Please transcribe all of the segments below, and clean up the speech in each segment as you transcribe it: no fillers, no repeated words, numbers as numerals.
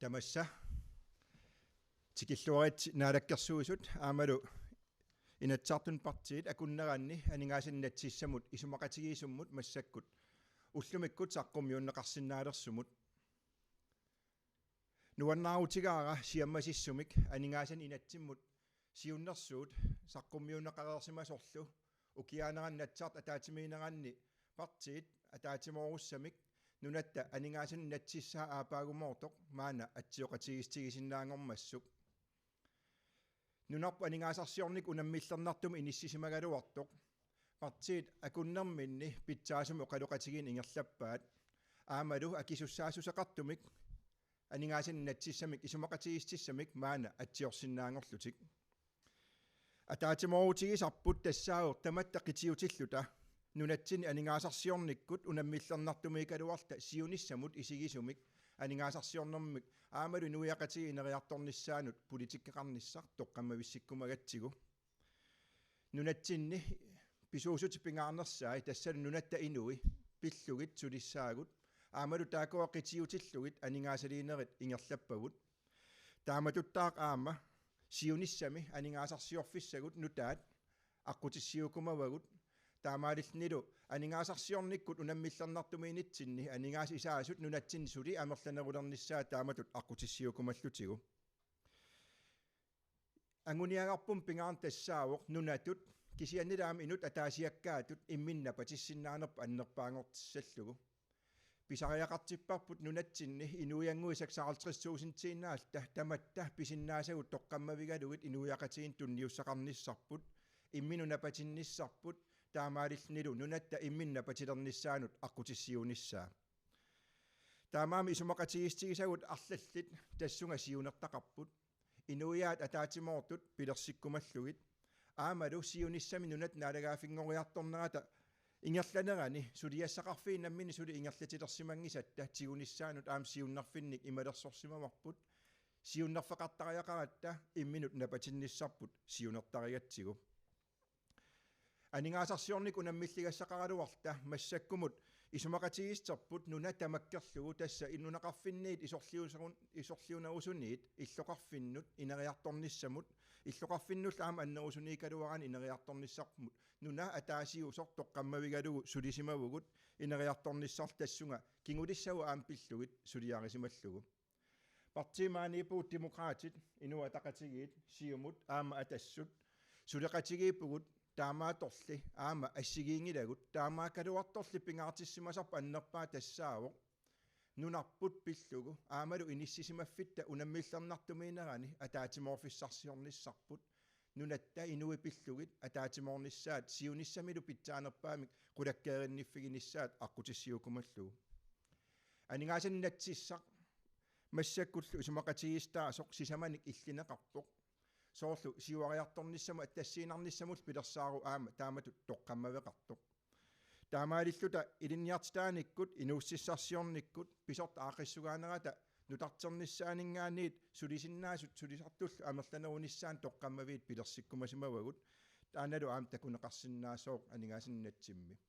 Tamassa tikilluarit naalakkersuusut aamalu inatsartun partiit akunneranni aningaasinnatсissamут isumaqatigiisummut massakkut уллумиккут саққумиуннеқарсиннаалерсумут нуаннаарутигаара сиаммасиссумик анингаасан инатсиммут сиуннерсуут саққумиуннеқареерсимасорлу укиаанераннатсарт атаатимиинеранни партиит атаатимооруссамик нунатта анингаасан натсиссаа аапаагумоортоқ маана атсиоқатигистигисиннаангормассук нунарп анингаасарсиорник унаммиллернартум иниссисимагалуартоқ партиит акуннерминни питсаасуми оқалоқатигин ингерлаппаат аамалу акисуссаасусеқартумик анингаасан натсиссамик исумақатигистиссамик маана атсиорсиннаангорлутик атаатимоорутигисарпут тассаагор таматта қитиутиллута нунатсини анингаасарсиорниккут унаммиллернартумикалуарта сиуниссамут исигисумик анингаасарсиорнэрмик аамалу нуиақатиги инериарторниссаанут политиккеқарниссар тоққаммависсиккумагатсигу нунатсинни писуусути пингаарнерсаа тассалу нунатта инуи пиллугит сулиссаагут аамалу таакуаққитиутиллугит анингаасалиинерит ингерлаппагут тааматуттаақ аама сиуниссами анингаасарсиорфиссагут нутаат аққутиссиукумавагут таамаалиллнилу анингаасарсиорниккут унаммиллернартумиинитсинни анингаас исаасут нунатсин сули амерланерулерниссаа тааматут аққутиссиукумаллутигу ангуниагарпум пингаарн тассаавоқ нунатут кисианнилаами инут атаасиаккаатут имминна патиссиннаанерпа аннерпаангортиссаллугу писариақартиппарпут нунатсинни инуиангуи 56,000 таматта писиннаасагут тоққаммавигалугит инуиақатигин тунниуссақарниссарпут имминуна патинниссарпут таамаалиллнилу нунатта имминна патилерниссаанут аққутиссиунissaa таамаами исумақатигистигисагут арлаллит тассунга сиунертақарпут инуиаат атаатимоортут пилерсиккумаллугит аамалу сиуниссами нунат наалагаафингориарторнерата ингерланерани сулиассақарфииннаммини сули ингерлатилерсимангисатта тигуниссаанут аам сиуннарфинник ималерсорсимамарпут сиуннарфеқартариақаратта имминут напатинниссарпут сиунертаригатсигу анингаасарсиорник унаммиллигассақаралуарта массаккумут исумақатигистерпут нуна тамаккерлугу тасса иннунеқарфинниит исорлиунерусуниит иллоқарфиннут инериарторниссамут иллоқарфиннул аама аннерусуникалуарани инериарторниссарпут нуна атаасиусор тоққаммавигалугу сулисимавугут инериарторниссар тассунга кингулиссагу аам пиллугит сулиарисималлугу партимааниипуут демократит инуа тақатигиит сиумут аама атассут сулеқатигииппугут таамааторли аама ассигиингилагут таамаакалуарторли пингаартиссимасарпа аннерпаа тассаавоқ нунарпут пиллугу аамалу иниссисимаффитта унаммиллернартумиинерани атаатимоорфиссарсиорниссарпут нунатта инуи пиллугит атаатимоорнissaат сиуниссамилу питсаанерпаамик қулаккааринниффигиниссаат аққутиссиукумаллугу анингаасаннатсиссақ массаккуллу исумақатигистаасоқ сисаманик иллинеқарпоқ соорлу сиуариарторниссаму аттассиинарниссамул пилерсаару аама тааматут тоққаммавеқартоқ таамаалиллута илинниартитааниккут инууссиссарсиорниккут писорт аақиссугаанерата нутартерниссаанингаанниит сулисиннаасут сулисартуллу амерланерунissaан тоққаммавиит пилерсиккумасимавагут тааналу аам такунеқарсиннаасооқ анингаасиннатсимми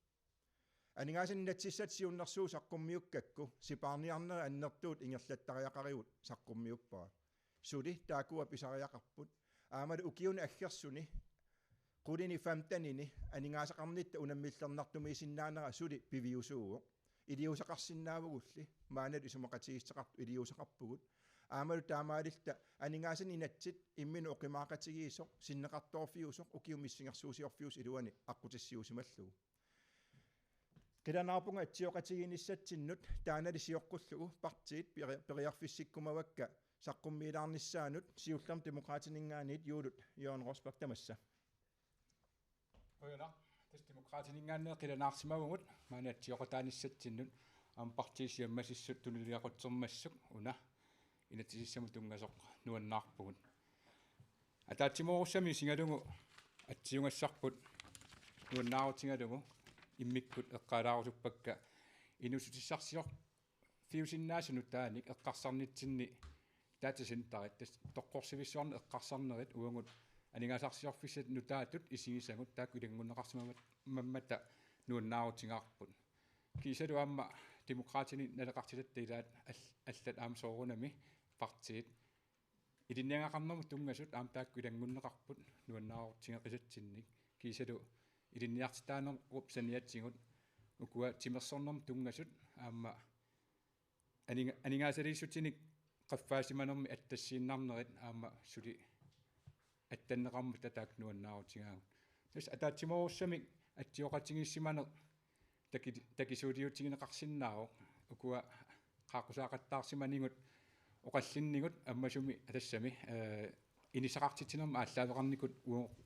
анингаасиннатсиссат сиуннэрсуу саққуммиуккакку сипаарниарнера аннертуут ингерлаттариақариут саққуммиуппара сули таакуа писариақарпут аамал укиуна аггерсуни qulini famtanini aningaasaqarnitta unammiillernertumiisinnaanera suli piviusuugo iliusaqarsinnaavuгулли маанал исумақатигистеқарту илиусақарпугут аамалу таамаалилта анингаасани натсит иммину оқимаақатигиисоқ синнеқарторфиусоқ укиуммиссингерсуусиорфиус илуани аққутиссиусималлугу қиланаарпунга атсиоқатигиниссатсиннут таанали сиоққуллугу партиит периарфиссиккумавакка саққуммиилаарниссаанут сиуллерм демократинингаанит юулут Jørgen Rosbach тамасса Oyana tas demokraatinningaanne qilanaarsimavungut maanatsiоqataanissatsinnut am partiisiammasissut tuniliaqutsermassuk una inatisissamu tungasoq nuannaarpugut ataatsimoorussami singalungu atsiungassarput nuannaarutingalungu immikkut eqqaalaarusuppakka inusutissarsior fiusinnaasunut taanik eqqarsarnitsinni taatasintarit tas toqqorsivissuarni eqqarsarnerit uangut анингаасарсиорфиссат нутаатут исигисагут таак илангуннеқарсимамат маммата нуаннаарутингаарпут кисалу аама демократини налеқартилат тилаат аллат аама соорунами partiit ilinniangaqarnermu tungasut aamtaakku ilangunneqarput nuannaaortingeqisatsinnik kiisalu ilinniartitaanerrup saniatsingut ukua timersornermu tungasut aamma aningaasaliissutinik qaffaasimanermi attassiinnarnerit aamma suli attanneqarmu tataak nuannaarutingaagut tas ataatsimorussamik atsioqatigissimaner takisuuliutigineqarsinnaaroq ukua qaaqqusaaqattaarsimaningut oqallinnigut аммасуми тассами инисақартитинерма ааллаавеқарникут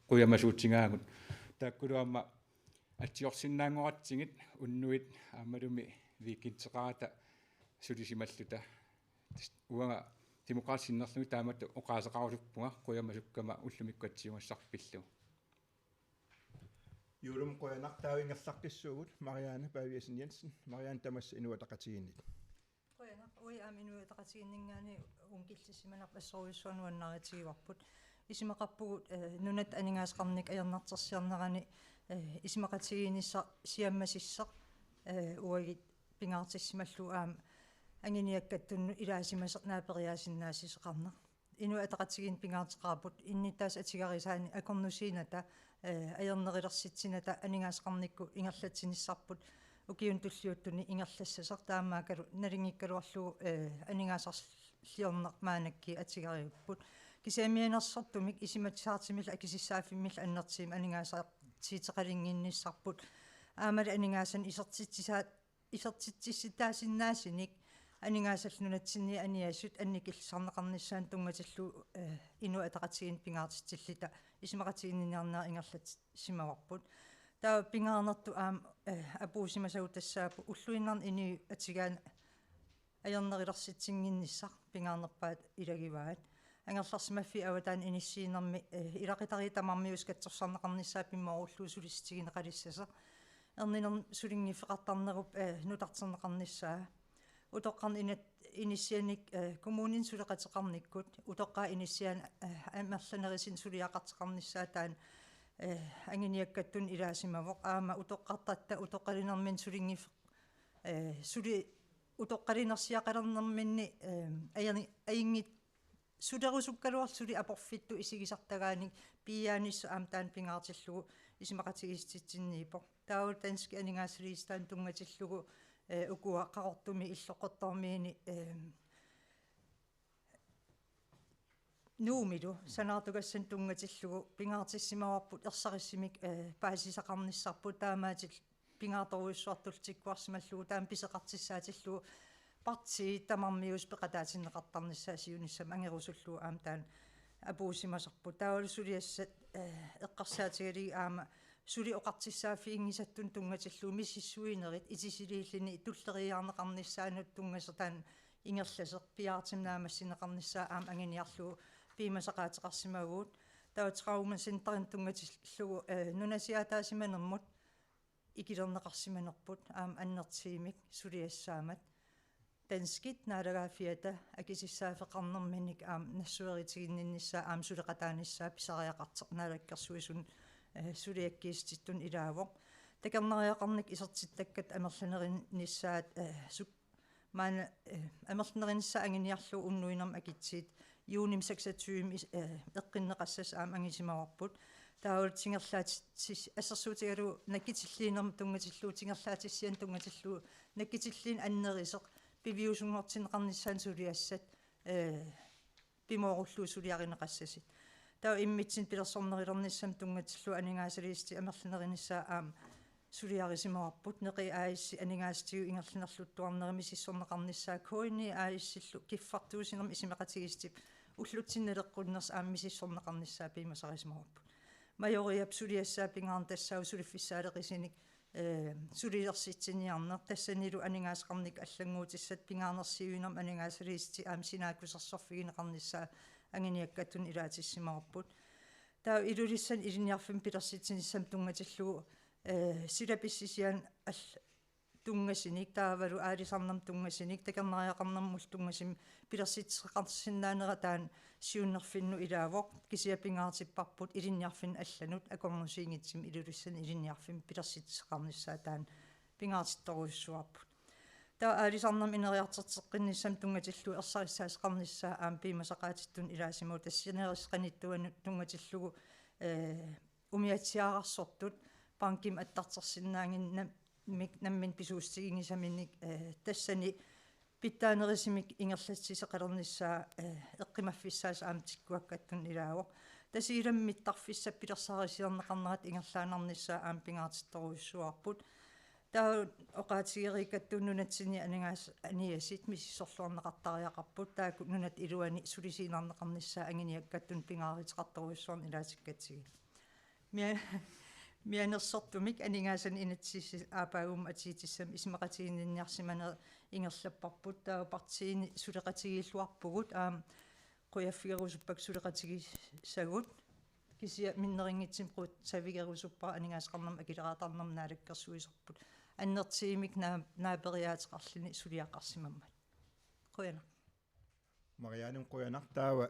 қуямасуутсигаагут тааккулуамма атсиорсиннаангоратсигит уннуит аамалуми викинтеқарата сулисималлута уага демократисиннерлуги таамату оқаасеқарусуппунга қуямасуккама уллумиккатсиунгассарпиллу юрум қуянартаавингерлаққиссуугут Марианne Бавиасен Jensen Мариан тамасса инуатақатигиннит Oi aminu taqatiginningaani unkillisimanaq assoruissuanuannaritigivarput isimaqarpugut nunat aningaasqarnik ajarnartersiarnerani isimaqatiginissa siammasissaq uagit pingaartissimallu aam anginiakkattunnu ilaasimaseq naaperiaasinnaasiseqarneq inu ataqatigin pingaarteqarput innittaas atigarisaani akornusiinata ajarnerilersitsinata aningaasqarnikku ingerlatinissarput ukiun tulliuttuni ingerlassasaq taammaakalu nalingikkaluarlugu aningaasarliorneq maanakki atigariupput kisiamianersortumik isimatsaartimilla akisissaafimmilla annertiim aningaasartiiteqalinginnissarput aamali aningaassan isertitsitaasinnaassinik aningaasallunatsinni aniassut annikillsarneqarnissaan tungatillu inu ataqatigin pingaartitillita isimaqatiginniarnaa ingerlat simavarput taa pingaarnertu aam apuusimasautassaappu ulluinnarn ini atigaan ajarnerilersitsinginnissaq pingaarnerpaat ilagivaat angerlarsimaffi avataan inissiinermi ilaqitariitamarmius katsorsarneqarnissaa pimmorullu sulistigineqalissaseq erninerm sulinngifeqartarnerup nutarterneqarnissaa utoqqarn inissianik kommunin suleqateqarnikkut utoqqaa inissiaan amerlanerisin suliaqarteqarnissaa taan anginiakkattun ilaasimavoq aama utoqqartatta utoqqalinermin sulinngif suli utoqqalinersiaqalernerminni ayingit sulerusukkaluarsuli aporfittu isigisartagaanik piaanissu aamtaan pingaartillugu isimaqatigistitsinniipo taawul tanski aningaasliistaan tungatillugu ukua qaqortumi illoqortormiini nuumilu sanaartukassan tungatillugu pingaartissimavarput ersaqissimik paasisaqarnissarput taamaatil pingaartoruissuartultikkuarsimallugu taam piseqartissaatillugu partii tamarmius peqataatinneqartarnissaa siunissam angerusullugu aamtaan apuusimasarput taavalusuliassat eqqarsaatigaligi aama suli oqartissaafiingisattun tungatillugu mississuinerit itisiliillini tulleriaarneqarnissaanut tungasertaan ingerlaseq piaartimnaamassineqarnissaa aam anginiarlugu piimasaqaateqarsimaguut tautqauman senterin tungatillugu nunasiataasimanermut ikilerneqarsimanerput aam annertiimik suliassaamat tanskit naalagaafiata akisissaafeqarnerminik aam nassueritiginninnissaa aam suleqataanissaa pisariaqarteq naalakkersuisun suliakkiistittun ilaavoq takernariaqarnik isertittakkat amerlanerinnissaat maana amerlanerinnissaa anginiarlugu unnuinerm akitsiit juunim 26 eqqinneqassas aam angisimavarput taawultingerlaat assersuutigalu nakkitilliinerm tungatilluutingerlaatissian tungatillu nakkitilliin anneriseq piviusungortineqarnissaan suliassat pimoorullu suliarineqassasit taa immitsin pilersornerilernissam tungatillu aningaasaliisti amerlanerinnissaa aam suliarisimavarput neqi aissi aningaastiu ingerlinerluttuarnerimi sissorneqarnissaa koini aissillu kiffartuusinerm isimeqatigistip ullutsinnereqqunners aammisissorneqarnissaa piimasarisimavarput majoriap suliassaa pingaarntassau suliffissaaleqisinik sulilersitsiniarner tassanilu aningaasqarnik allanguutissat pingaarnersiuinerm aningaasaliisti aam sinaakusarsorfigineqarnissaa anginiakkattun ilaatissimavarput taa ilulissan iliniarfim pilersitsinissam tungatillugu silapissisian tungasinik taavalu aalisarnerm tungasinik takernariaqarnermul tungasim pilersitseqarsinnaanera taan siunnerfinnu ilaavoq kisiapingaartipparput ilinniarfin allanut akornusiingitsim ilulissan ilinniarfim pilersitseqarnissaa taan pingaartittoruissuarput таа алисарнам инериартертеққинниссам тунгатиллу ерсариссаасеқарниссаа аам пимасақаатиттун илаасиму тассинерисқаниттуану тунгатиллугу умиатсиаарарсортут панким аттартерсиннаангинна наммин писуустигингисаминник тассани питтаанерисимик ингерлатсисеқалерниссаа эққимаффиссаас аам тиккуаккаттун илаавоқ тасииламмиттарфиссап пилерсаарисиернеқарнерат ингерлаанарниссаа аам пингаартитторуиссуарпут таа оқаатигерикаттун нунатсини анинаас аниасит миссорлуарнеқартариақарпут таакут нунат илуани сулисиинарнеқарниссаа ангиниаккаттун пингааритеқарторуиссуарни илаатиккатсиги мианерсортумик анингаасан инатсисси аапаагум атиитиссам исмеқатигинниарсиманер ингерлаппарпут таа партиини сулеқатигииллуарпугут аам қуяффигерусуппак сулеқатигиссагут кисия миннерингитсимпрут савигерусуппара анингаасеқарнам акилераатарнам наалаккерсуисерпут аннертиимик наапериаатеқарлини сулиақарсимаммат қуяна Marianne qoyanaq taava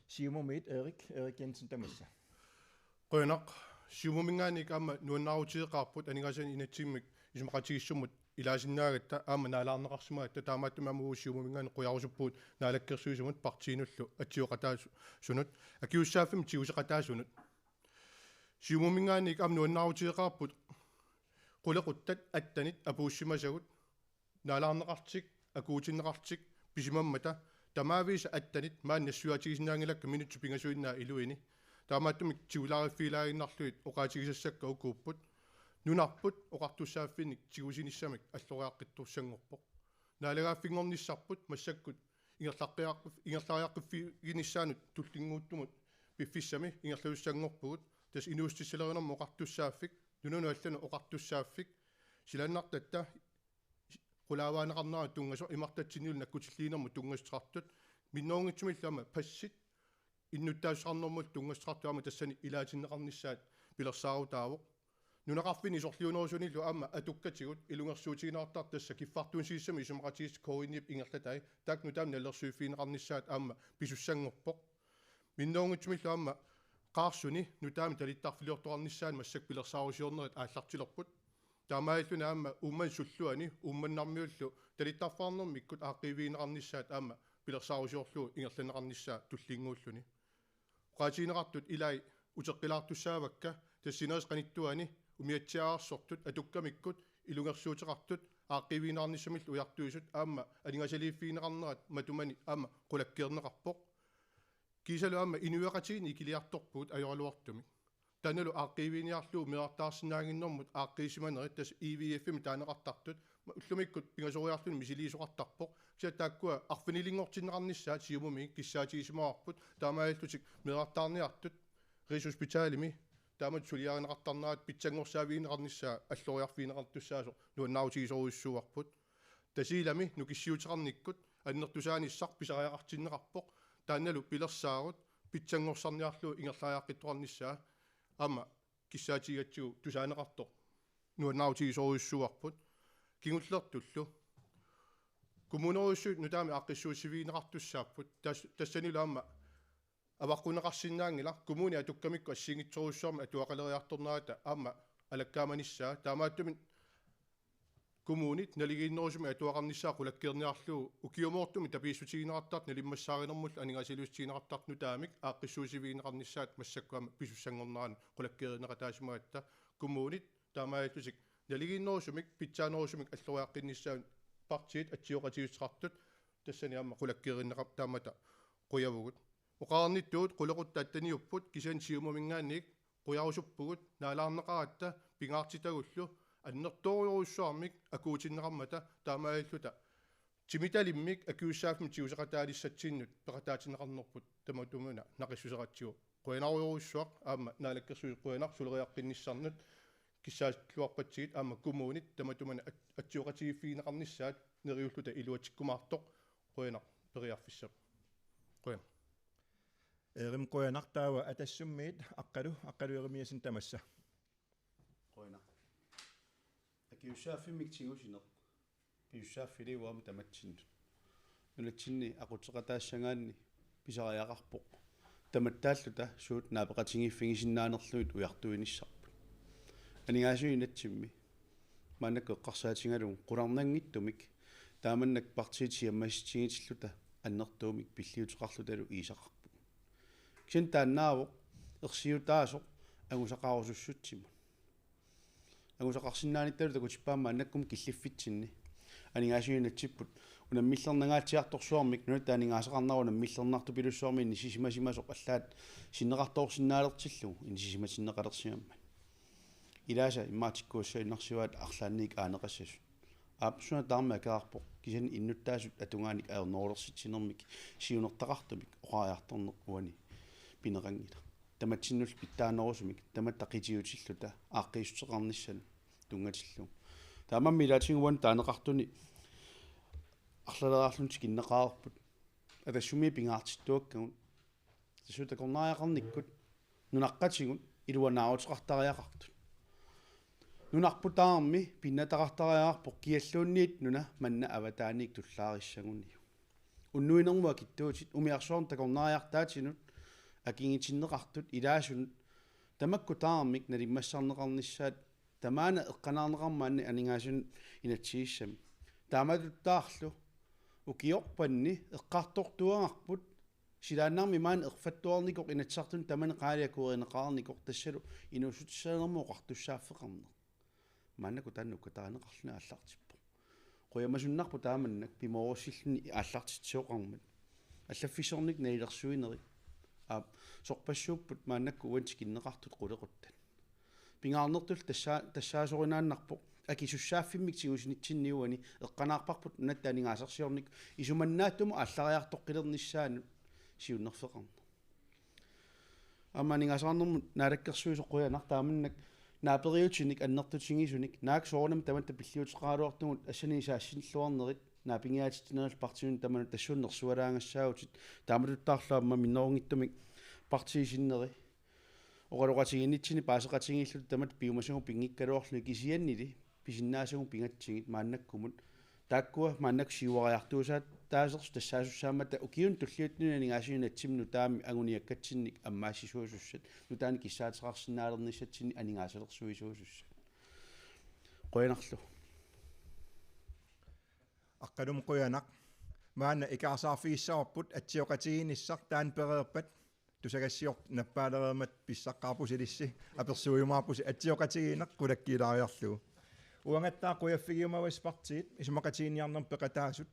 siumumit Erik Jensen tamassa qoyanaq siumumingaanik aama nuannaarutiiqaarput aningasan inatsimmik ismaqatigissummut ilaasinnaagatta aama naalaarneqarsimaat taamaattum amugu siumumingaani qujarusuppuut naalakkersuisumut partiinullu atsioqataa sunut akiussaaffim tiuseqataa sunut siumumingaanik aama nuannaarutiiqaarput qulequttat attanit apuussimasagut naalaarneqartik akuutinneqartik pisimammata tamaaviisa attanit maannassuatigisnaangilakka minutsu pingasuinnaa iluini taamaattumik tiulaarifiilaaginnarluit oqaatigisassakka ukuupput nunarput oqartussaaffinik tigusinissamik alloriaqqittursanngorpoq naalagaaffingornissarput massakkut ingerlariaqqiffiginissaanut tullinguuttumut piffissami ingerluussanngorpugut tas inuustissalerenermu oqartussaaffik nununu allanu oqartussaaffik silannartatta qulaavaaneqarnera tungaso imartatsiniul nakkutilliinermu tungastrartut minnoongitsumillama passit innuttaasqarnermut tungastrartuama tassani ilaatinneqarnissaat pilersaarutaavoq nunaqarfini isorliunerusunilu aama atukkatigut ilungersuutigineartar tassa kiffartuun siissami isumaqatiis koinniip ingerlatai taaknu taamna allersuifiineqarnissaat aama pisussangorpoq minnoongitsumillu aama qaarsuni nutaami talittarfiliortoqarnissaan massak pilersaarusiornerit aallartilerput taamailluna aama umman sulluani ummannarmiullu talittarfaarnermikkut aaqqiviineqarnissaat aama pilersaarusiorlu ingerlaneqarnissaa tullinguulluni qaatiineqartut ilai uteqqilaartussaavakka tassinerisqanittuani umiatsiaarsortut atukkamikkut ilungersuuteqartut aaqqiviineqarnissamillu ujartuisut aama aningasaliiffiineqarnerat matumani aama qulakkeerneqarpoq kiisalu aama inuaqatiin ikiliartorpuut ajorluartumik tanalu aaqqiviiniarluu miartaarsinnaanginnermut aaqqiisimanerit tas EVF-mi taaneqartartut ullumikkut pingasoriarluni misiliisoqartarpoq siataakkua arfinilingortinneqarnissaat siumumi kissaatigisimаарput taamaayallutik miartaarniartut riishospitaalimi taamat suliaaneqartarnaat pitsangorsaavиинеqarnissaa alloriarfiineqartussaaso nuannautigisoruissuarput tasiilami nukissiuteqarnikkut annertusaanissar pisariaqartinneqarpoq taannalu pilersaarut pitsangorsaarniarluu ingerlaajaqqittoqarnissaa ama kissaatigatsugu tusaaneqartoq nuannautigisoruissuarput kingullertullu kommuneruissuut nutaami aqqissuusiviineqartussaarput tassanilu aama avaqquneqarsinnaangila kommuni atukkamikku assingitsoruussorma atuaqaleriartornaata aama alakkaamanissaa taamaattumin kommunit naligiinnerusumi atuaqarnissaa qulakkeerniarluu ukiumoortumi tapiissutigineqartart nalimmassaaринэрмул анингаасилуустигинеқартарт нутаамик ааққиссуусивиинеқарниссаат массаккуама писуссангорнеран qulakkeerinneqataasimaгаtta kommunit таамааллусик налигииннерусумик питсаанерусумик аллориаққиннissaан партиит атсиоқатиуссеқартут тассани аама qulakkeerinneqar таамата quyavugut oqaarnittuut qulequttaаттаниуппут кисиан сиумамингаанник quярусуппугут наалаарнеқаратта пингаартитагуллу аннерториоруссуармик акуутиннеқармата таамааллута тимиталиммик акиуссаафми тиусеқатаалиссатсииннут пеқатаатинеқарнерпут таматумуна нақиссусеқатсигу quinaruyoruissuaq aama naalakkersuи quinaq suleриаққинниссарнут киссаатлуарпатсигит аама кумуунит таматумана атсиоқатигиффигинеқарнissaат нериуллута илуатиккумаартоқ quinaq периарфиссап quin Erim qoyanaq taava atassummiit aqqaluerimiasin tamassa qoina akiussaaffimik tigusineq piussaaffiliuamu tamatsinnu nunatsinni aqutseqataassangaanni pisariaqarpoq tamattaalluta suut naapeqatingiffingisinnaanerluit ujartuinissarpu aningaasui natsimmi maannakku eqqarsaatigalun qularnanngittumik тааманнак партиити яммасситигитиллута аннертуумик пиллиутеқарлуталу иисақарпу кисин тааннаавоқ ерсиутаасоқ агусақарусуссутсиму агусақарсинаанитталу такутиппаама аннаккум киллиффитсинни анигаасиунатсиппут унаммиллернагаатсиарторсуармик нуна таанигаасақарнару наммиллернарту пилуссуарми нисисимасимасоқ аллаат синнеқарторсинаалертиллу инисисиматиннеқалерсимамма илааса иммаатиккууссаа иннарсиваат арлаанник аанеқассасу аапсуна таарма акаарпоқ кисани иннуттаасут атунгааник аерноолерситсинермик сиунертақартумик оқариарторнеқ уани пинеқангила таматсиннул питтаанерусумик таматтақитиутиллута ааққииссутеқарниссана тунгатиллу таамамми илаатингуан таанеқартуни арлалераарлунти киннеқаарпут атассуми пингаартиттуаккагун тассутакорнааяқарниккут нунаққатигун илуанааутеқартариақартут нунарпутаарми пиннатақартариаарпоқ киаллуунниит нуна манна аватааник туллаариссагунниу уннуинермуа киттуутит умиарсуарн такорнаариартаатинут акингитиннеқартут илаасун тамаккутаармик налиммассарнеқарниссаат тамаана эққанаарнеқармаанни анигаасун инатсииссами тааматуттаарлу укиорпанни эққартортуангарпут силааннарми маан ерфаттуарникоқ инатсартун тамана qaaliakuerinеқарникоқ тассалу инусутсаанерму қартуссааффеқарне мааннаку тааннуккатаанеқарлуна аллартиппо қуямасуннарпу тааманнак пимоорсиллни ааллартитсиоқармат аллаффисорник наилерсуинери а сорпассууппут мааннакку уанти киннеқартут қулеқуттан пингаарнертул тассаасоринааннарпо акисуссааффиммик тигусинитсинниуани эққанаарпарпут наттаанигаасерсиорник исуманнааттуму аллариартоққилерниссаанут сиуннерфеқарна амманигаасаарнэрму наалаккерсуисоққуянар тааманнак наапериутиник аннертутсигисуник наак соорнам таматта пиллиутеқаалуартугут ассанисаассинллуарнерит наапингиатитинерал партиун таману тассууннерсуалаангассаагутит тааматуттаарлуамма миннерунгиттумик партиисиннери оқалоқатигиннитсини паасеқатигиллут тамат пиумасугу пингиккалуарлу кисианнили писиннаасагу пингатсигит мааннаккумут тааккуа мааннак сиуариартуусаат таасерс тассаасуссаамата укиун туллиутнунанигаасиунатсимну таами агуниаккатсинник аммаассисуусуссат нутаани киссаатеқарсинаалерниссатсини анигаасалерсуисуусуссат қоянарлу аққалум қуянақ маана икаасаарфииссаарпут атсиоқатигиниссар таан переерпат тусагассиор наппаалереэмат писсаққарпусилисси аперсуйумаарпуси атсиоқатигинеқ кулаккилаариарлугу уангаттаа қуяффигиумавас партиит исумақатигиниарнер пеқатаасут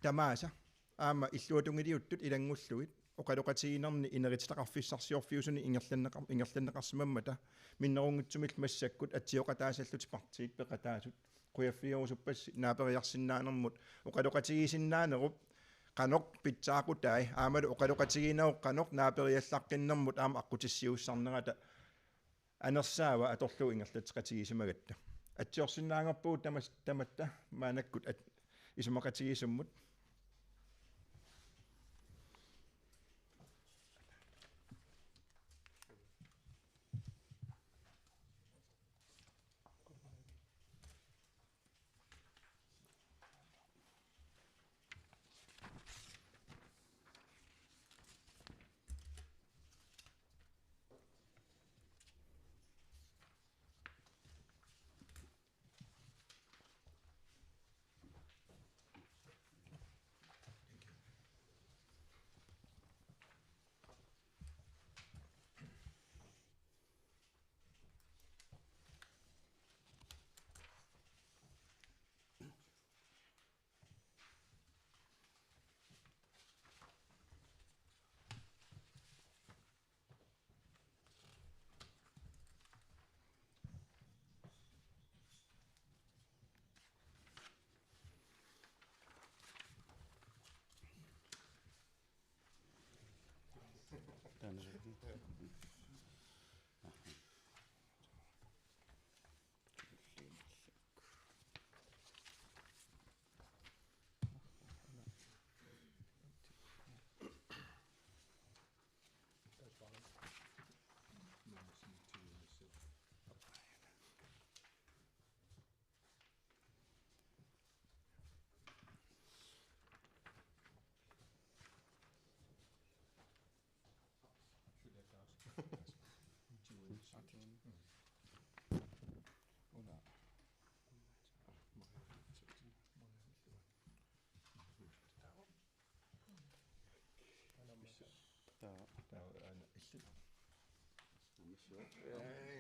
тамааса аама иллуатунгилиуттут илангуллуит оқалоқатигинерни инерититақарфиссарсиорфиусуни ингерланнеқарсимаммата миннерунгутсумил массаккут атсиоқатаасаллут партиит пеқатаасут қуяффигиусуппасси наапериарсинаанермут оқалоқатигисиннаанеруп qanoq pitsaaqutaai aamalu oqaluqatigiinauq qanoq naaperiyallaqqinnэрmut aama aqqutissiussarnerata anersaava atorlu ingerlateqatigisimagatta atsiorsinnaangerpuu tamatta maanakkut isumaqatigisummut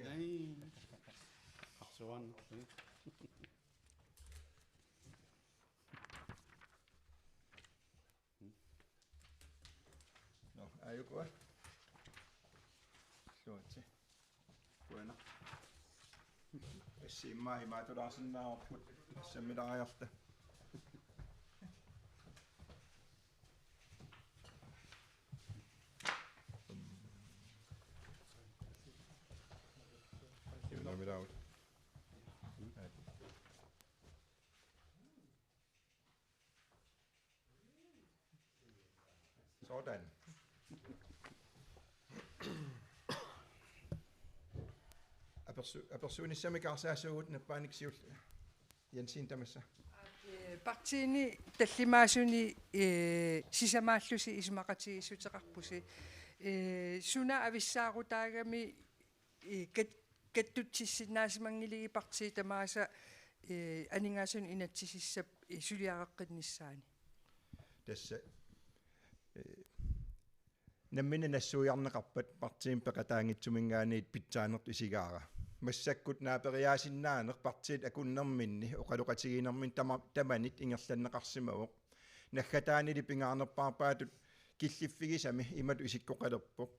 Nej. Sådan. Nå, er jo godt. Slå til. Bueno. Simma ei mä tuoda sinne oppu. Se mitä ajatte. Kyllä mitä on. Sådan. Apersuunissa mikä asaasuut ne painiksiut Jensin tämässä. Partiini tallimaasuni sisamaallusi ismaqatigissuteqarpusi suna avissaaruutaagami kattutissinaasimanngiligi partii tamaasa aningaasuni inatsisissap suliaqaqqinnissaani. Tässä Namminen nassuiarneqarpat partiin peqataangitsumingaani pitsaanert isigaara. Massakkut naaperiaasinnaanер partiit akunnerminni oqaluqatigiinermin tamanit ingerlanneqarsimavuq. Naggataanili pingaarnerpaarpaatut killiffigisami imatu isikkoqalerpuq.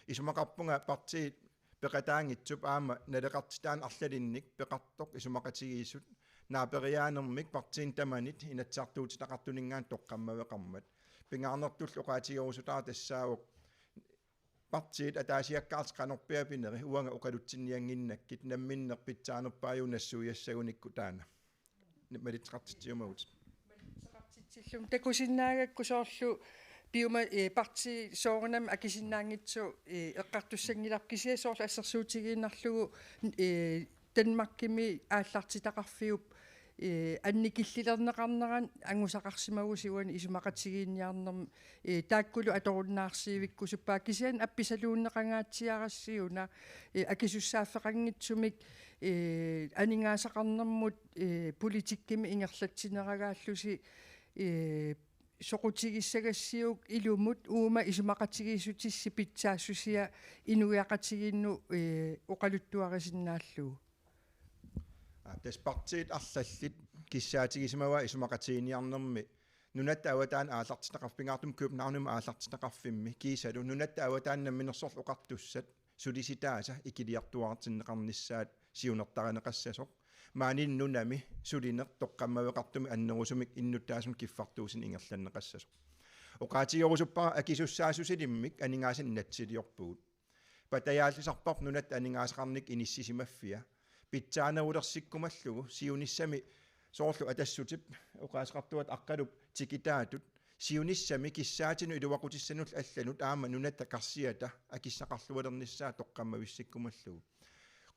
Isumaqarpunga partiit peqataangitsup aama naleqartitaan arlalinnik peqartoq isumaqatigiissut naaperiaanermik partiin tamanit inatsartuutitaqartuningaan toqqammaveqarmat. Pingaarnertul oqaatigiorusutaar tassaavuq partiit ataasiakkaartqanorpiapineri uanga uqalutsinnianginnakkit namminner pitsaanerpaajunassuiassagunikku taana. Malitqartitiumagut. Malitqartitillum takusinnaagakku soorlu piuma partii soornam akisinnaangitsu eqqartussangilarkisia soorlu assersuutigiinnarlugu Danmarkimi aallartitaqarfiup annikillilerneqarneran angusaqarsimagusiuan isumaqatigiinniarnerm taakkulu atorunnaarsiivikkusuppa kisian appisaluunneqangaatsiarassiuna akisussaaffeqanngitsumik aningaasaqarnermut politikkimi ingerlatsineragaallusi soqutigissaгассиук илумут уума исумақатигииссутисси питсаассусиа инуиақатигиинну оқалуттуарисиннааллугу Tässä partiit allallit kissaatigismawa isumaqatiiniarnermi nunatta awataan aallartitaqarpingaartum Københavnum aallartitaqarfimmi kiisalu nunatta awataan namminersorlu oqartussat sulisitaasa ikiliartuartinneqarnissaat siunertaraneqassasoq maanin nunami sulineq toqqammaveqartumi annerusumik innuttaasum kiffartuusin ingerlanneqassasoq oqaatigiorusuppa akisussaasusilimik aningaasin natsiliorpuut patayaallisarpar nunatta aningaasaqarnik inissisimaffiа pitsaanaulersikkumallugu siunissami soorlu atassutip oqaasqartuat aqqalup tikitaatut siunissami kissaatinu iluaqutissannul allanut aama nunatta qarsiata akissaqarlualernissaa toqqammavissikkumallugu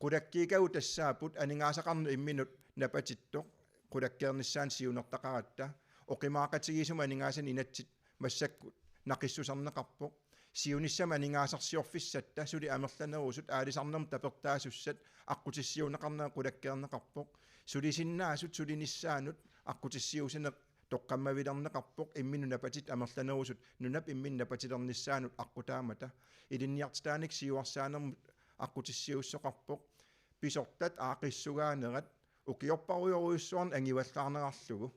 qulakkiigau tassaaput aningaasaqarnu imminut napatittoq qulakkeernissaan siunertaqaratta oqimaaqatigisuma aningaasan inatsit massakku naqissusarneqarpoq siunissam aningaasarsiorfissatta suli amerlanerusut aalisarnerm tapertaasussat aqutissiuneqarnaa qulakkeerneqarpoq sulisinnaasut sulinissaanut aqutissiusine toqqammavilerneqarpoq imminu napatit amerlanerusut nunap immin napatilernissaanut aqutaamata ilinniartitaanik siuarsaanermut aqutissiussoqarpoq pisortat aaqissugaanerat ukiorparuyoruissuarn angivallaarnerarlugu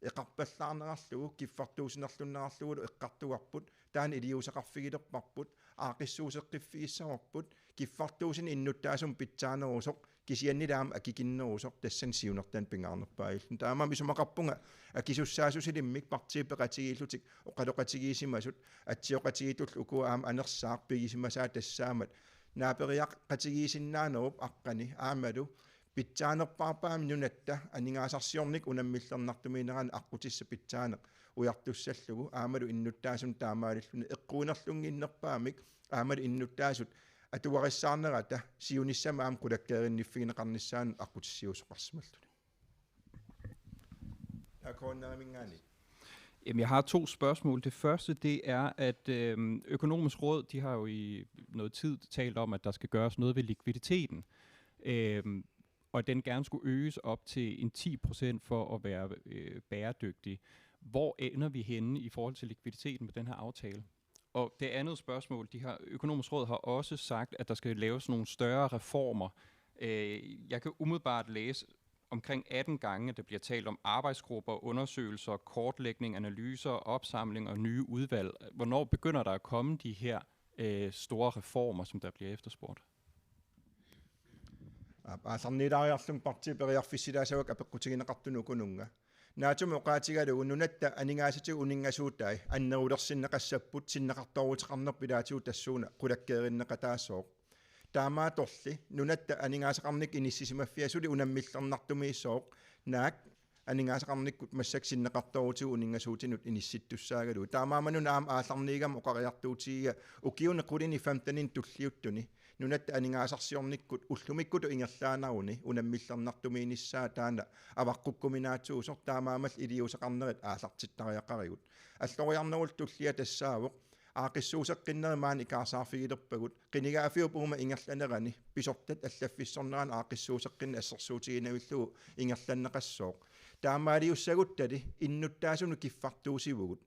eqarpallaarnerarlugu kiffartuusinerlunnerarlugu eqqartugarput taan iliusaqarfigilerparput aaqissuuseqqiffigissawarput kiffartuusin innuttaasum pitsaanerusoq kisiannilaam akikinnerusoq tassan siunertaan pingaarnerpaayillu taamam isumaqarpunga akisussaasusilimik partiipeqatigiillutik oqaloqatigiisimasut atsioqatigiitull ukuaam anersaarpigisimasaa tassaamat naaperiaq qatigiisinnaanerup aqqani aamalu pitsaanerpaarpaam nunatta aningaasarsiornik unammillernertumiineran aqutissa pitsaaneq ujartussallugu aamalu innuttaasum taamaalilluni eqquunerlunginnerpaamik aamalu innuttaasut atuarissaarnerata siunissama aam qulakkeerinnifigineqarnissaan aqutissiusoqarsimalluni akoonnermingaani. Jamen, jeg har 2 spørgsmål. Det første, det er, at Økonomisk Råd, de har jo i noget tid talt om, at der skal gøres noget ved likviditeten. Og den gerne skulle øges op til en 10% for at være bæredygtig. Hvor ender vi henne i forhold til likviditeten med den her aftale? Og det andet spørgsmål, Økonomisk Råd har også sagt, at der skal laves nogle større reformer. Jeg kan umiddelbart læse omkring 18 gange, at der bliver talt om arbejdsgrupper, undersøgelser, kortlægning, analyser, opsamling og nye udvalg. Hvornår begynder der at komme de her store reformer, som der bliver efterspurgt? Асарнилаариарлум партипериарфиссилаасавак апеккутигинеқартунукунунга наатумоқаатигалугу нунатта анингаасатигу унингасуутай аннерулерсиннеқассаппут синнеқарторутеқарнерпилаатигу тассууна қулаккеериннеқатаассоо таамаа торли нунатта анингаасақарник иниссисимаффиасули унаммиллернартумииссоо наак анингаасақарниккут массак синнеқарторутигу унингасуутинут инисситтуссаагалу таамаамануна аама аалларниигам оқариартуутигига укиуне қулини 15 туллиуттуни нунатта анингаасарсиорниккут уллумиккуту ингерлаанаруни унаммиллернартумиинissaa таана аваққуккуминаатсуусор таамаамал илиусеқарнерит аалартиттариақаригут аллориарнерул туллиа тассаавоқ аақиссуусеққиннеримаани икаарсаарфигилерпагут қинигаафиуп ума ингерланерани писортат аллаффиссорнеран аақиссуусеққинна ассерсуутигинавиллугу ингерланнеқассооқ таамаалиуссагуттали иннуттаасуну киффартуусивугут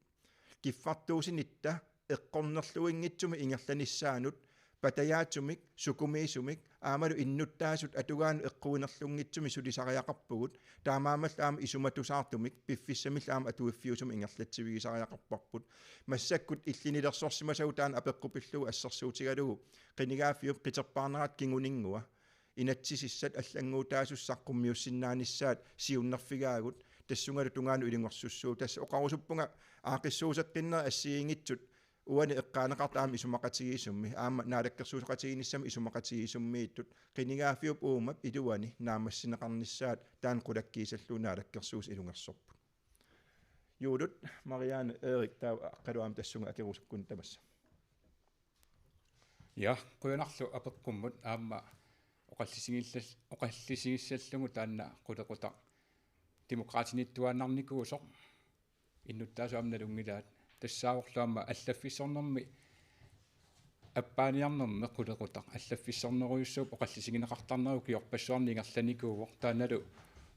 киффартуусинитта эққорнерлуингитсуми ингерланиссаанут патаяатсумик сукумиисумик аамалу иннуттаасут атугаан эққуинерлунгитсуми сулисариақарпугут таамаамал аама исуматусаартумик пиффиссамил аама атуиффиусуми ингерлатсивигисариақарпарпут массаккут иллинилерсорсимасагу таан апеққупиллугу ассерсуутигалугу қинигаафиуп қитерпаарнерат кингунингуа инатсисиссат аллангуутаасуссаққуммиуссиннаанissaат сиуннерфигаагут тассунгалу тунгаanu илингорсуссуу тасса оқарусуппунга аақиссуусеққиннера ассиингитсут уани эққаанеқартаами исумақатигиисумми аама наалаккерсуусеқатигиниссами исумақатигиисуммииттут қинигаафиуп уумап илуани наамассинеқарнissaат таан қулаккиисаллуу наалаккерсуус илунгерсорпут юудут Marianne Erik таа аққалуам тассунга акерусуккун тамасса я қуянарлу апеққуммут аама оқаллисигиссаллугу таанна қулеқутақ демократинитуаннарникуусоқ иннуттаасуамналунгилаат тассааворлаама аллаффиссорнэрми аппааниарнэрми қулеқутақ аллаффиссорнеруйуссууп оқаллисигинеқартарнеру киорпассуарни ингерланикууво тааналу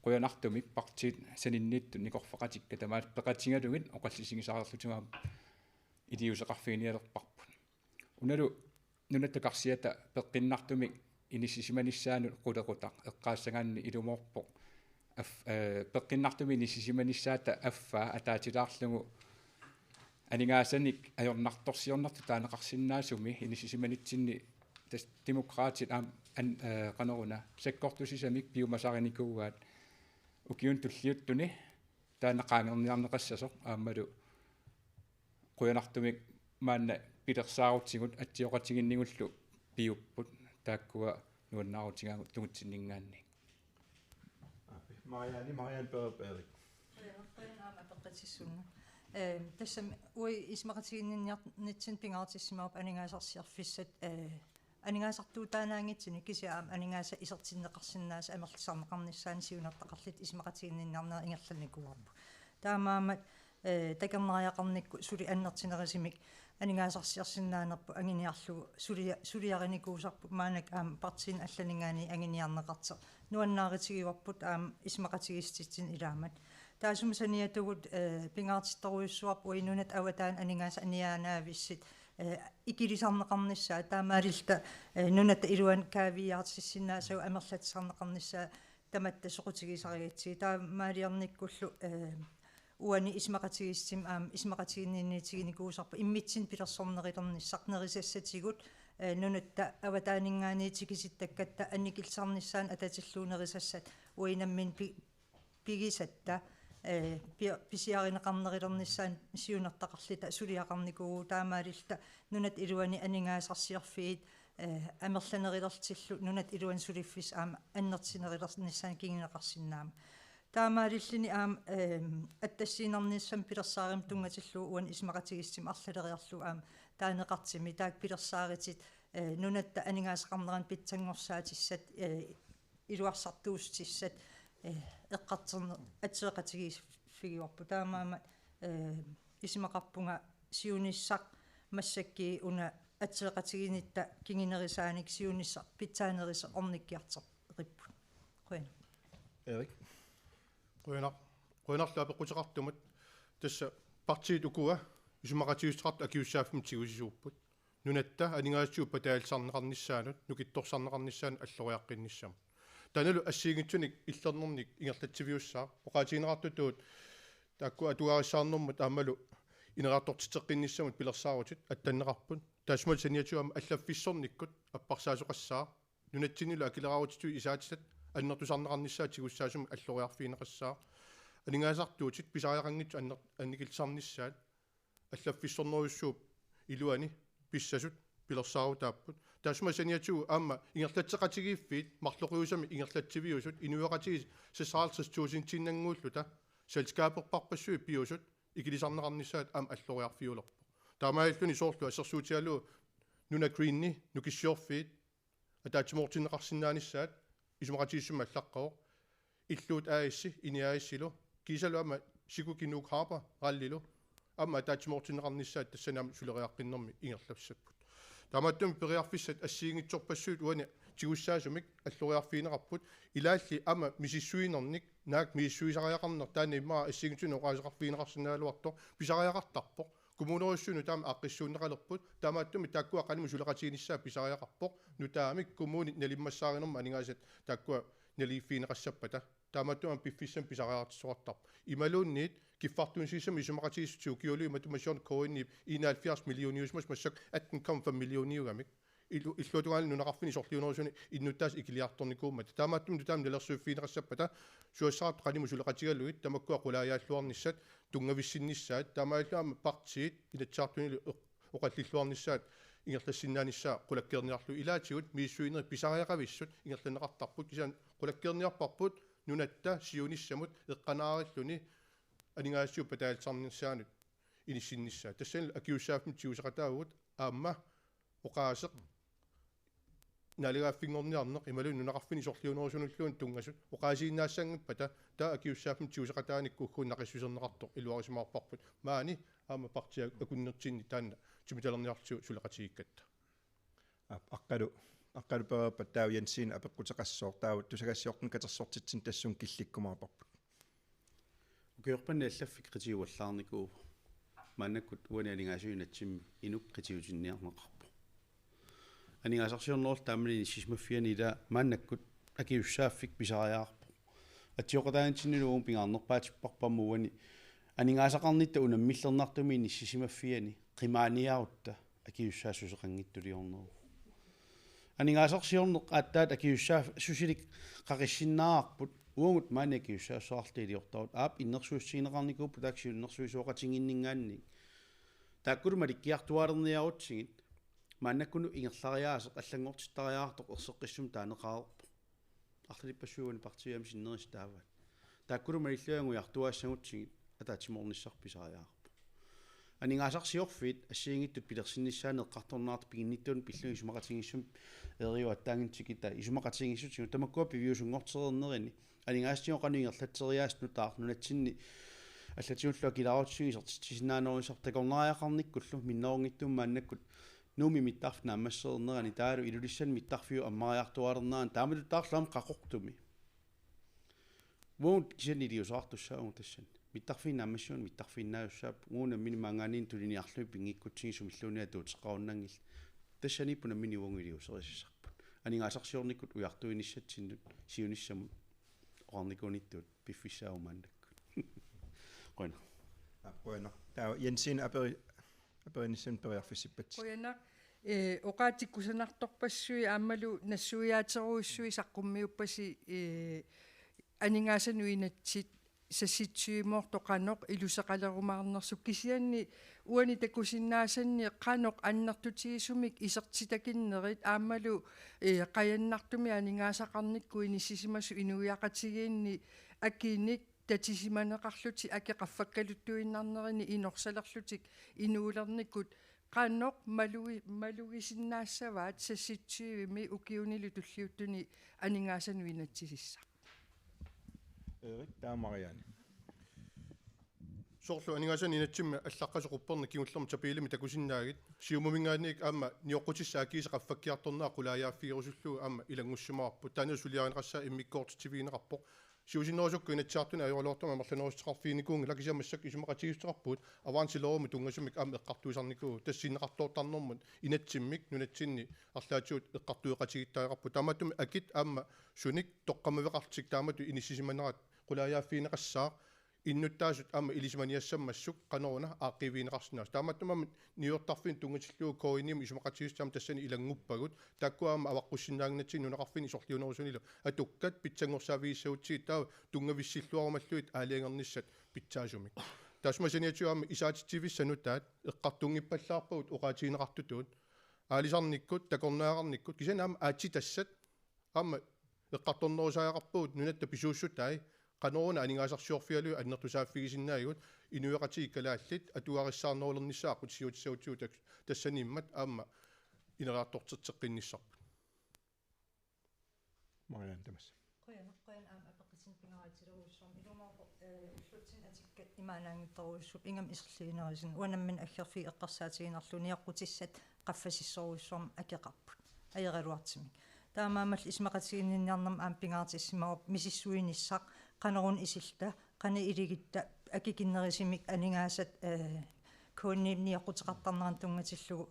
қуянартумик партиит санинниитту никорфақатикка тамаат пеқатингалугит оқаллисигисаарлутугаам илиусеқарфигиниалерпарпут уналу нунаттакарсиата пеққиннартумик инисисиманиссаанут қулеқутақ эққаассагаанни илумоорпо пеққиннартуми инисисиманиссаата аффаа атаатилаарлугу анингаасаник ajornartorsiornartu taanеқарсиннаасуми инисисиманитсинни тас демократит аам канеруна саккортусисамик пиумасариникуугаат укиун туллиуттуни таанеқаангерниарнеқассасоқ аамалу қуянартумик маанна пилерсаарутсигут атсиоқатигиннигуллу пиуппут тааккуа нуаннаарутигаангут тугутсиннингаанни Marianne Erik qinaama peqqatissунна тассам уи исмақатигинниарнитсин пингаартиссимаап анингаасарсиарфиссат анингаасартуутаанаангитсини кисиаам анингааса исертиннеқарсинаас амерлисарнеқарниссаани сиунертақарлит исмақатигиннинарнера ингерланикуарпу таамаамат такернариақарникку сули аннертинерисимик анингаасарсиарсинаанерпу ангиниарлугу сулиариникуусарпу маанак аам партиин алланингаани ангиниарнеқартер нуаннааритигиуарпут аам исмақатигиститсин илаамат таасумсаниатугут пингаартитторуйуссуарпу уинунат аватаан анингааса аниаанаависсит икилисарнеқарниссаа таамаалилта нуната илуан каавиаартиссиннаасагу амерлатсарнеқарниссаа таматта соқутигисариатсиги таамаалиарниккуллу уани исмақатигиссим аам исмақатигинниитигиникуусарпа иммитсин пилерсорнерилерниссарнерисассатигут нунатта аватаанингаанитикиситтаккатта анникилсарниссаан ататиллуунерисассат уинаммин пигисатта писиаринеқарнерилерниссаан сиунертақарлита сулиақарникуу таамаалилта нунат илуани анингаасарсиарфиит амерланерилертиллу нунат илуан сулиффис аама аннертинерилерниссаан кингинеқарсинаама таамаалиллини аама аттассиинерниссам пилерсаарим тунгатиллуу уан исмақатигиссим арлалериарлу аама таанеқартими таак пилерсааритит нунатта анингаасақарнеран питсангорсаатиссат илуарсартуустиссат эққартерне атсеқатигиффигиуарпу таамаама исмақарпунга сиуниссақ массакки уна атсеқатигинитта кингинерисааник сиунисса питсаанериса орниккиартер риппут қуяна Erik Qunarlua pequtiqartumut tassa partiit ukua исумақатигустеқарт акиуссааффим тигусисууппут нунатта анингаасиу патаалсарнеқарниссаанут нукитторсарнеқарниссаан аллориаққинниссам таналу ассиигитсуник иллернерник ингерлатсивиуссаа оқаатигинеқартутуут таакку атугариссаарнэрмут аамалу инераартортитеққинниссамут пилерсаарутит аттаннеқарпут таасмал саниатуама аллаффиссорниккут аппарсаасоқассаа нунатсинилу акилераарутиту исаатисат аннертусарнеқарниссаа тигуссаасум аллориарфиинеқассаа анингаасартуутит писариақангитсу анникилсарниссаат аллаффиссорнеруссууп илуани писсасут пилерсаарутааппут таасма саниатугу аама ингерлатсеқатигииффиит марлоқиусами ингерлатсивиусут инуеқатигис сесаалтсастуусинтиннангууллута селскааперпарпассуи пиусут икилисарнеқарниссаат аама аллориарфиулерпо таамааллуни соорлу ассерсуутиалу нуна гринни нукиссиорфиит атаатимоортинеқарсинааниссаат исумақатигиссума аллаққоо иллуут аисси иниааиссилу кисалу аама сикукинук харпа раллилу аама атаатимоортинеқарниссаат тассанаама сулериаққиннэрми ингерлапсаппут таамааттум периарфиссат ассиингитсорпассуут уани тигуссаасумик аллориарфиинеқарпут илаалли аама мисиссуинерник наак мииссуисариақарнер таани иммаа ассиингитсуна оқаасеқарфиинеқарсинаалуартор писариақартарпо кумунерissуну таама аққиссууннеқалерпут таамааттуми тааккуа қаниму сулеқатигиниссаа писариақарпо нутаамик кумуунит налиммассааринерма анингаасат тааккуа налиффиинеқассаппата таамааттума пиффиссам писариақартиссуартар ималуунниит киффартуунсиссам исумақатигиссутиу киулуи матумассиорн коиннип 71 миллиониусмас массак 18,5 миллиониугамик иллуутугаали нунеқарфини сорлиунерусуни иннуттаас икилиарторникууммат таамааттум тутаам налерсуиффиинеқассаппата суассаат қаниму сулеқатигалуит тамаккуа қулааяаллуарниссат тунгависсинниссаат таамааллуама партиит илатсаартунили оқаллиллуарниссаат ингерлассиннааниссаа қулаккерниарлу илаатигут мииссуинери писариақависсут ингерланеқартарпут кисаан қулаккерниарпарпут нунатта сиуниссамут эққанаариллуни анингаасиу патаалсарнissaanут иниссинниссаа тассал акиуссааффим тиусеқатаагут аама оқаасеқ налигаффингорниарнеқ ималун нунақарфини сорлиунерусунуллуун тунгасут оқаасииннаассангиппата таа акиуссааффим тиусеқатааникку уххуун нақиссусернеқартор илуарисимаарпарпут маани аама партиа акуннертинни таанна тимиталерниарту сулеқатигиккатта аққалу пераппат таа янсиин апеққутеқассоор таавут тусагассиортун катерсортитсин тассун килликкумаарпарпут укиорпанни аллаффик қитиуаллаарникуу маннаккут уани алингаасуинатсимми инук қитиутинниарнеқарпу анингаасарсиорнерл таамани сисмаффианила маннаккут акиуссааффик писариаарпу атсиоқатаантиннилуун пингаарнерпаатиппарпамму уани анингаасақарнитта унаммиллернартуми ниссисимаффиани қимааниарутта акиуссаассусеқангиттулиорнеру анингаасарсиорнеқ ааттаат акиуссааф сусилик қақиссиннаарпут уумут маани акиуссаассаартилиортаут аап иннерсуиссигинеқарникууппу такси иннерсуисуоқатингиннингаанник тааккулу маликкиартуалерниарутсигит мааннаккуну ингерлариаасеқ аллангортиттариаартоқ ерсеққиссум таанеқарерпу арлиппассууани партиаами синнерис тааваат тааккулу малиллуангуиартуаассагутсигит атаатиморниссарписариаарпу анингаасарсиорфит ассиингиттут пилерсинниссаанеққарторнаарт пигинниттуун пиллуи исумақатингиссум эриу аттаангитсикита исумақатингиссутигу тамаккуа пивиусунгортерернерини анингаастиоқануингерлатсериааснут таарнунатсинни аллатиуллуа килаарутсигисертисинаанерисар такорнариақарниккуллу миннеорнгиттуммааннаккут нууми миттарфна аммассернерани таалу илулиссан миттарфиу аммариартуалернаан таамалуттаарлаам қақортуми вон кисанилиусаартуссаагу тассан миттарфиинна аммассуун миттарфииннааюссаап уuna минимаангаанин тулиниарлуи пингиккутсигисумиллуунаа туутеққаруннангил тассаниппуна мини уонгилиусерисисарпут анингаасарсиорниккут уяртуиниссатсиннут сиуниссамут орникуниттут пиффиссаумааннакку qona аппуана таа янсин апериниссан периарфиссиппатси qoyana oqaatikkusanartorpassui aammalu nassuyaateruussui saqqummiuppasi aningaassanuinatsit sassitsiimoorto qanoq iluseqalerumaarnersu kisianni uani takusinnaasanni qanoq annertutigisumik isertitakinnerit aammalu qayannartumi aningaasaqarnikku inissisimassu inuiaqatigiinni akiinik tatisimaneqarluti akeqaffakkaluttuinnarnerini inorsalerlutik inuulernikkut qanoq malugisinнаассаваат sassitsiivimi ukiunili tulliuttuni aningaassanuinatsisissa эрик таамариани соорлу анингаасан инатсимма аллаққасоқупперни кигуллерма тапиилими такусиннаагит сиумумингааник аама ниоққутиссаа кисеқаффаккиарторнаа қулаяаффиирусуллуу аама илангуссумаарпу таанаа сулиаринеқассаа иммиккоортитивиинеқарпо сиусиннерусукку инатсаартуна ajorluortuma марланерустеқарфиникуунга лакисиамассак исумақатигустеқарпуут аваансилооруму тунгасумик аама эққартуисарникуу тассинеқартоортарнэрмут инатсиммик нунатсинни арлаатиут эққартуиқатигиттаақарпу тааматтуми акит аама суник тоққамавеқартик таамату иниссисиманерат қулаяаффиинеқассаа иннуттаасут аама илисиманиассаммассук каноруна ааққивиинеқарсинаас тааматтумамут ниуортарфин тунгатиллуу коиним исумақатигустаам тассани илангуппагут таккуаама аваққуссинаагнатсин нунеқарфин исорлиунерусунилу атуккат питсангорсаавииссаутсиит таа тунгависсиллуарумаллуит аалиангерниссат питсаасумик таасмасаниатуаама исаатитсивиссану таат эққартунгиппаллаарпагут уқаатиинеқартутуут аалисарниккут такорнаагарниккут кисанаама аатси тассат аама эққарторнерусаақарпуут нунатта писууссутаи каноруна анигаасарсуорфиалу аннертусааффигисиннаагут инуяқати калааллит атуариссаарнерулернissaақут сиутсаутиутак тассаниммат аама инераартортертеққинниссарпут Marianne Dammas. qoyan aam apeqisin pingaatileruussum ilumaapo ullutsin atikkat imaanaangitteruussup ingam iserliinerisin uanammin aggerfi eqqarsaatiginarluni iaqutissat qaffasissoruussum akeqarput ajereluartimik taamaamal ismaqatigininniarnam aam pingaartissimarup misissuinissaq qanerun isilta qani iligitta akikinnerisимик aningaasat koonniimniaqutеқартарнеран тунгаtillugu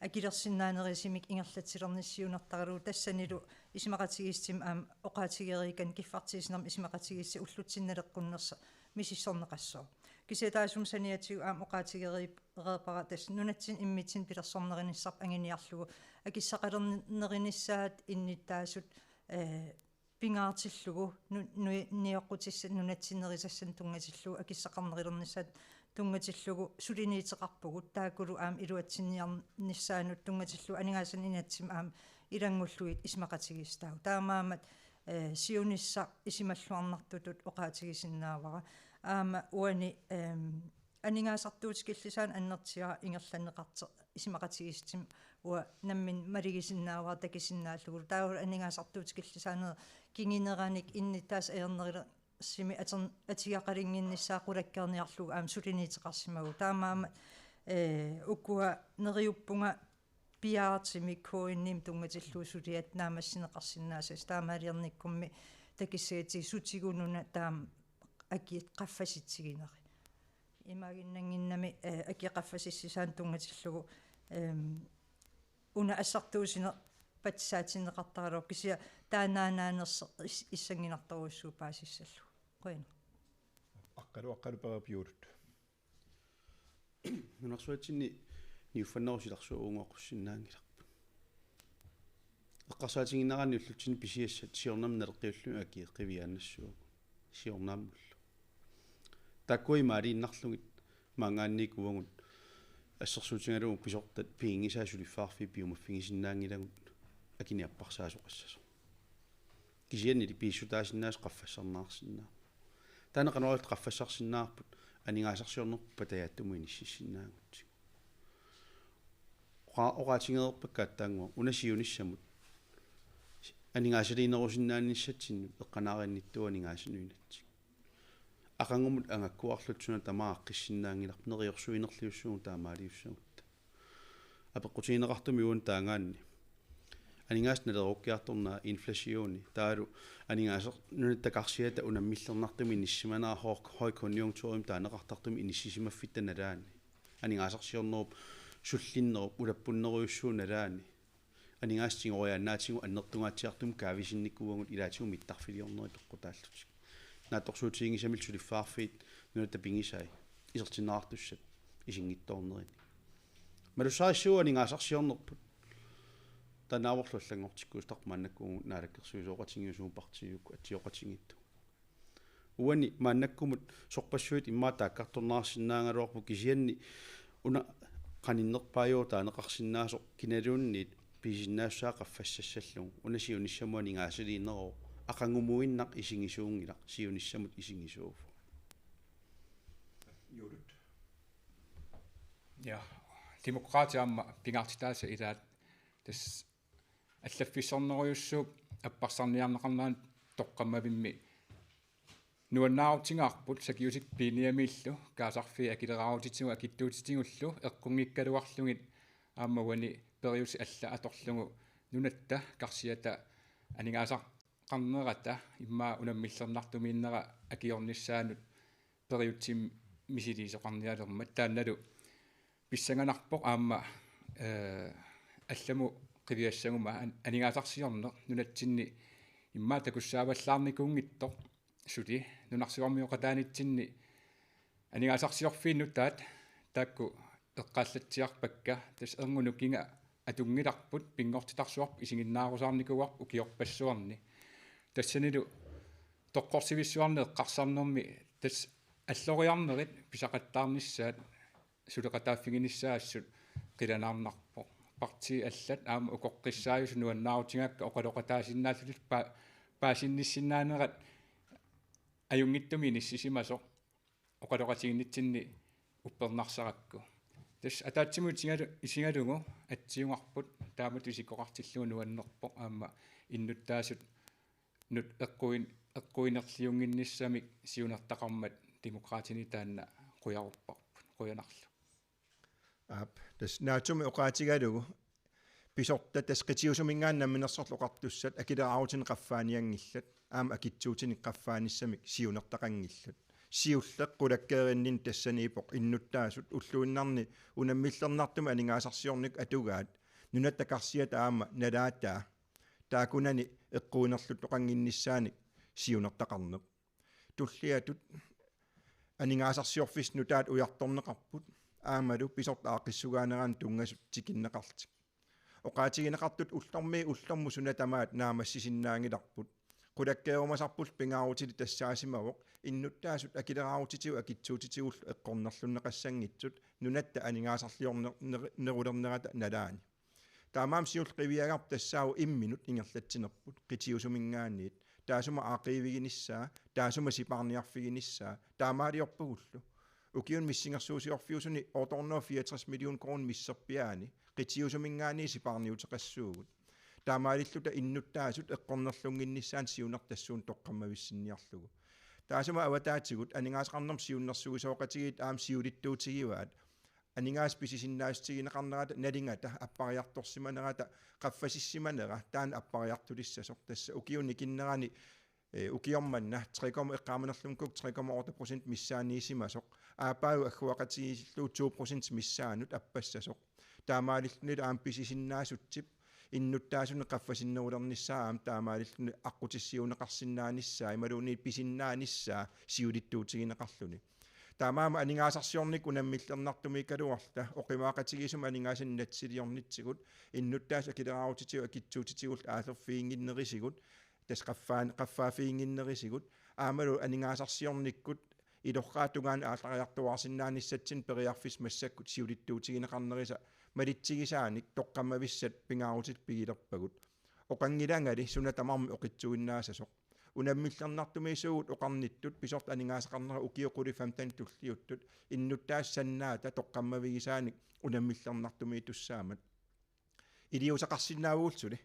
акилерсиннаанерисимик ингерлатсилерниссиунертаралу тассанилу исмақатигистим аам оқаатигерикан киффартисинерм исмақатигисси уллутсинналеққуннерса мисиссорнеқассоо кисетаасум саниатигу аам оқаатигериперепара тас нунатсин иммитсин пилерсорнеринissарп ангиниарлугу акиссақалернеринissaат инниттаасут пингаартиллугу ниоққутисса нунатсиннерисассан тунгатиллугу акиссақарнерилернissaат тунгатиллугу сулиниитеқарпугут таакулу аам илуатсинниарнissaанут тунгатиллу анигаасан инатсим аам илангуллуит исмақатигистау таамаамат сиунисса исималлуарнартутут оқаатигисиннаавара аама уани анигаасартуутикиллисаан аннертиара ингерланеқарте исмақатигистим уа наммин малигисиннаавара такисиннааллугу таагул анигаасартуутикиллисаанер кингинераник иннитаас аернерила сими атиақалингиннissaақулаккерниарлугу аам сулиниитеқарсимагу таамаама уккуа нериуппунга пиаартимик коинним тунгатиллуу сулиат наамассинеқарсинаасас таамаалиерниккумми такиссаати сутигунуна таам акиит қаффаситсигинери имагиннангиннами акиқаффасиссисаан тунгатиллугу уна ассартуусине патсаатинеқартаралу кися таанаанааnerс иссангинарторуссуу паасиссаллу qoyna Аққалу перапиулут. нунарсуатсинни ниуффаннерусиларсуу унгоққуссиннаангиларпу эққарсаатингиннараани уллутсини писиассат сиорнам налеққиуллу аки қивиаанассуу сиорнааммуллу таккуи маалииннарлугит маангаанник уангут ассерсуутингалугу писортат пиингисаасулиффаарфи пиумаффигисиннаангилагут акиниаппарсаасоқассасо кисианни пииссутаасиннаас qaffassernaarsinnaa таана канаруут qaffassersinnаарput анигаасарсиорнерпу патаяаттуму иниссиссиннаагут оqaатингеерпаккааттаангуа унасиунissamут анигаасалиинерусиннаанниссатсинну эққанаарианниттуа анигаасануинатсик ақангумут ангаккуарлутсуна тамааққиссиннаангиларп нериорсуинерлиуссугу таамаалиуссагутта апеққутиинеқартуми уун таангаанни анингаас налеруккиарторнаа инфласиони таалу анингаас нунаттакарсиата унаммиллернартуми ниссиманаа хой конъюнктурим таанеқартартуми иниссисимаффитта налаани анингасарсиорнеруп суллиннеруп улаппуннеруйуссуу налаани анингаассигорианнаатигу аннертунгаатсиартум каависинниккуугут илаатигу миттарфилиорнери тоққутааллутик наатторсуутиингисамил сулиффаарфиит нунатта пингисай исертиннаартуссат исингитторнерини малусаассуу анингасарсиорнерпут танааворлуллангортиккуус тақмааннаккугу наалаккерсуисооқатингиусуу партиюкку атиоқатингитту уани мааннаккумут сорпассуит иммаа тааккарторнаарсиннаангалуарпу кисианни уна qanиннерпаайоо таанеқарсиннаасо киналуунниит писиннаассаа qaffassassallугу унасиуниссамуанигаасалииннеро ақангумуиннақ исингисуунгила сиуниссамут исингисууфу Юрут. Ja, demokratiaamma pingaartitaasa ilaat tas аллаффиссорнериуссуук аппарсарниарнеқарнаан тоққаммавимми нуаннаартингаарпут сакиусик пиниамииллу каасарфи акилераавутитсуга акиттуутитингуллу эққунгиккалуарлугит ааммавани периуси алла аторлугу нунатта карсиата анигаасар qarnerata imma unamillernertumiinnera akiornissaanut periutsim misiliisoqarnialermat taannalu pissanganarpoq aamma алламу qivиассагума анигаасарсиорнер нунатсинни имма такуссааваллаарникуунгитто сули нунарсуармиоqataanitsinni анигаасарсиорфиинну таакку эққааллатсиарпакка тас эрнунукинга атунгиларпут пингортитарсуарп исигиннаарусаарникуарп укиорпассуарни тассанилу тоққорсивиссуарне эққарсарнэрми тас аллориарнерит писақаттаарниссаат сулеқатааффигиниссаассут қиланаарнарпо парти аллат аама укоққиссааюс нуаннаарутингакка оқалоқатаасиннааллут паасинниссиннаанерат аюнгиттуми ниссисимасо оқалоқатигиннитсинни уппернарсаракку тас атаатсимутингалу исингалугу атсиунгарпут таамат исикоқартиллугу нуаннерпо аама иннуттаасут нут эққуинерлиунгинниссамик сиунертақармат демократини таанна қуяруппарпут қуянарлу тас наатсуми оqaatigalugu pisorta tasqitiusumингааннаминерсорлоqartussat акилераарутин qaffaaниангиллат аама акитсуутини qaffaanissamik siunertaqanngillut siulleq qulakkeerinnin tassaniipoq innuttaasut ulluinnarni unammillernertuma aningaasarsiornik atugaat nunattakарсиат аама налаатаа таакунани эққуинерлут тоқангиннссааник сиунертақарнеқ туллиатут аningaasarsiorfis нутаат уярторнеқарпут аамалу писорт аақиссугаанеран тунгасут тикиннеқартик оqaатигинеқартут уллорму сунатамаат наамассисиннаангиларпут qulakkeerumасарпул пингаарутили тассаасимавоқ иннуттаасут акилераарутитиу акитсуутитигул эққорнерлуннеқассангитсут нунатта анигаасарлиорнерулернерата налаани таамаам сиул қивиагар тассаау имминут ингерлатсинерпут қитиусумингаанниит таасума аақиивигиниссаа таасума сипаарниарфигиниссаа таамаалиорпагуллу укиун миссингерсуусиорфиусуни орторноо 64 миллион крон миссерпиаани qitiusumингаани сипаарниутеқассуугут таамаалиллута иннуттаасут эққорнерлунгинниссаан сиунертассуун тоққаммависсинниарлугу таасума аватаатигут анигаасқарнерм сиуннэрсугисооқатигит аам сиулиттуутигиваат анингаас писисиннаастигинеқарнерата налингата аппариарторсиманерата qaffasissimanera таан аппариартулиссасоқ тасса укиунни киннерани укиорманна 3 эққааманерлумкук 3,8% миссааниисимасоқ аапаау аггуақатигиллуу 2% миссаанут аппассасоқ таамаалиллунит аам писисиннаасутсип иннуттаасуне qaffasinnерулерниссаа аам таамаалиллуни аққутиссиунеқарсиннааниссаа ималуунит писиннааниссаа сиулиттуутигинеқарлуни таамаама анигаасарсиорник унаммиллернартумиккалуарта оқимаақатигисум анигаасиннатсилиорнитсигут иннуттаас акилераарутитиу акитсуутитигул аалерфиингиннерисигут тас qaffaafiinginnerисигут аамалу анигаасарсиорниккут илорраатугаан ааллариартуарсиннааниссатсин периарфис массаккут сиулиттуутигинеқарнериса малитсигисааник тоққаммависсат пингаарутит пигилерпагут оқангилангали сунатамарми оқитсуиннаасасоқ унаммиллернартумисуугут оқарниттут писорт анигаасақарнера укиоқули 15 туллиуттут иннуттаассаннаата тоққаммавигисааник унаммиллернартуми туссаамат илиусақарсиннаавуулсули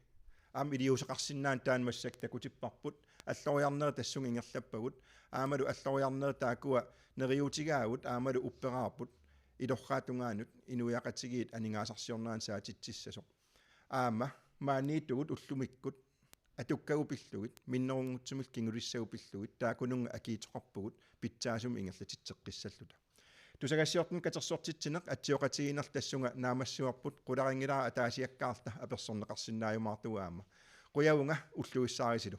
аам илиусақарсиннаан таан массак такутиппарпут аллориарнера тассун ингерлаппагут аамалу аллориарнера таакуа нериутигаагут аамалу уппераарпут илорраатунгаанут инуяқатигиит анигаасарсиорнеран саатитсиссасоқ аама мааннииттугут уллумиккут атуккагупиллугит миннерунгутсумил кингулиссагупиллугит таакунунга акиитоқарпугут питсаасум ингерлатитсеққиссаллута тусагассиортун катерсуортитсинеқ атсиоқатигинер тассунга наамассуарпут қуларингилара атаасиаккаарта аперсорнеқарсиннааюмаартугаама қуявунга уллуиссаарисилу